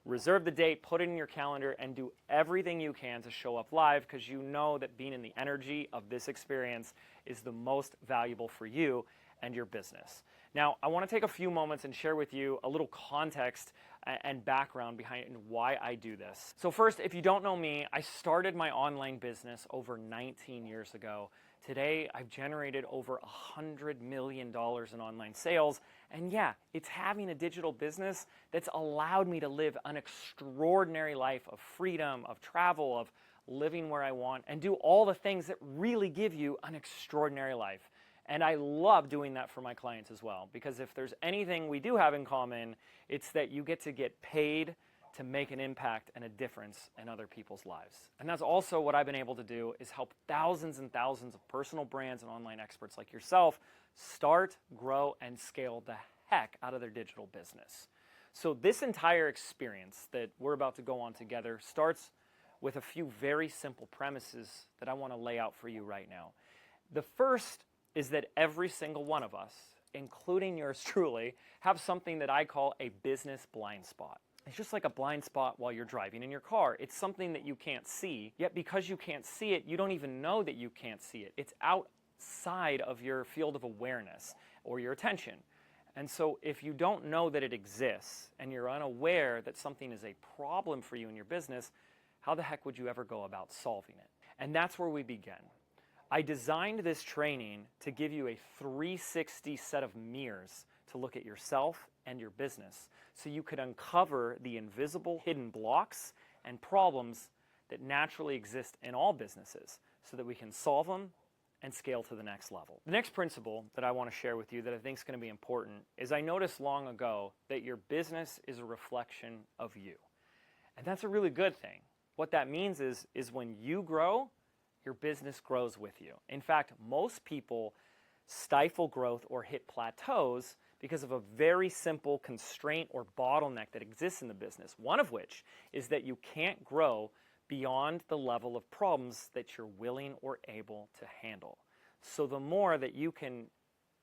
reserve the date, put it in your calendar, and do everything you can to show up live, because you know that being in the energy of this experience is the most valuable for you and your business. Now, I want to take a few moments and share with you a little context and background behind why I do this. So first, if you don't know me, I started my online business over 19 years ago. Today, I've generated over $100 million in online sales. And yeah, it's having a digital business that's allowed me to live an extraordinary life of freedom, of travel, of living where I want, and do all the things that really give you an extraordinary life. And I love doing that for my clients as well, because if there's anything we do have in common, it's that you get to get paid to make an impact and a difference in other people's lives. And that's also what I've been able to do, is help thousands and thousands of personal brands and online experts like yourself start, grow, and scale the heck out of their digital business. So this entire experience that we're about to go on together starts with a few very simple premises that I want to lay out for you right now. The first is that every single one of us, including yours truly, have something that I call a business blind spot. It's just like a blind spot while you're driving in your car. It's something that you can't see, yet because you can't see it, you don't even know that you can't see it. It's outside of your field of awareness or your attention. And so if you don't know that it exists and you're unaware that something is a problem for you in your business, how the heck would you ever go about solving it? And that's where we begin. I designed this training to give you a 360 set of mirrors to look at yourself and your business, so you could uncover the invisible hidden blocks and problems that naturally exist in all businesses, so that we can solve them and scale to the next level. The next principle that I want to share with you that I think is going to be important is I noticed long ago that your business is a reflection of you. And that's a really good thing. What that means is when you grow, your business grows with you. In fact, most people stifle growth or hit plateaus because of a very simple constraint or bottleneck that exists in the business. One of which is that you can't grow beyond the level of problems that you're willing or able to handle. So the more that you can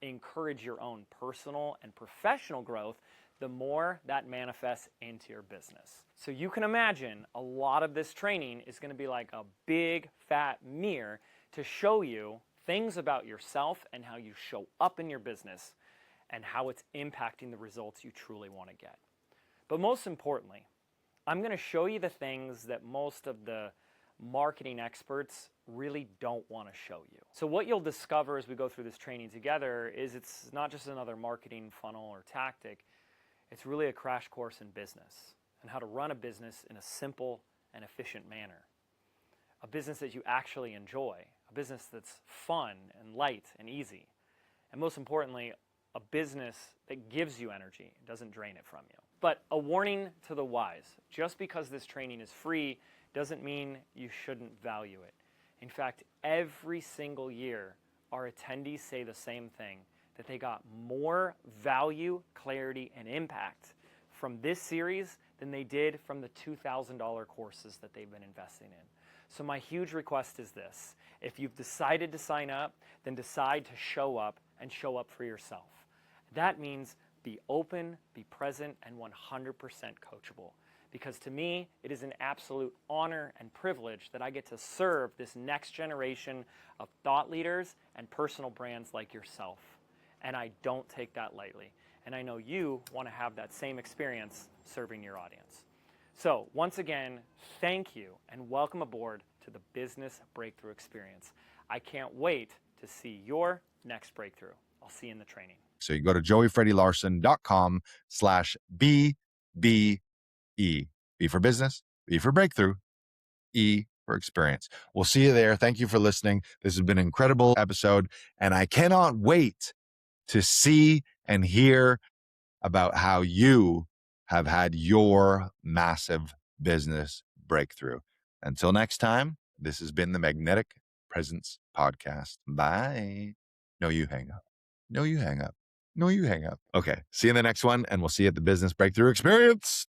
encourage your own personal and professional growth, the more that manifests into your business. So you can imagine a lot of this training is going to be like a big fat mirror to show you things about yourself and how you show up in your business and how it's impacting the results you truly want to get. But most importantly, I'm going to show you the things that most of the marketing experts really don't want to show you. So what you'll discover as we go through this training together is it's not just another marketing funnel or tactic. It's really a crash course in business and how to run a business in a simple and efficient manner. A business that you actually enjoy, a business that's fun and light and easy. And most importantly, a business that gives you energy, doesn't drain it from you. But a warning to the wise, just because this training is free doesn't mean you shouldn't value it. In fact, every single year, our attendees say the same thing, that they got more value, clarity, and impact from this series than they did from the $2,000 courses that they've been investing in. So my huge request is this: if you've decided to sign up, then decide to show up and show up for yourself. That means be open, be present, and 100% coachable. because to me, it is an absolute honor and privilege that I get to serve this next generation of thought leaders and personal brands like yourself. And I don't take that lightly. And I know you want to have that same experience serving your audience. So once again, thank you and welcome aboard to the Business Breakthrough Experience. I can't wait to see your next breakthrough. I'll see you in the training. So you go to joeyfreddylarson.com/BBE. B for business, B for breakthrough, E for experience. We'll see you there. Thank you for listening. This has been an incredible episode, and I cannot wait to see and hear about how you have had your massive business breakthrough. Until next time, this has been the Magnetic Presence Podcast. Bye. No, you hang up. No, you hang up. No, you hang up. Okay. See you in the next one, and we'll see you at the Business Breakthrough Experience.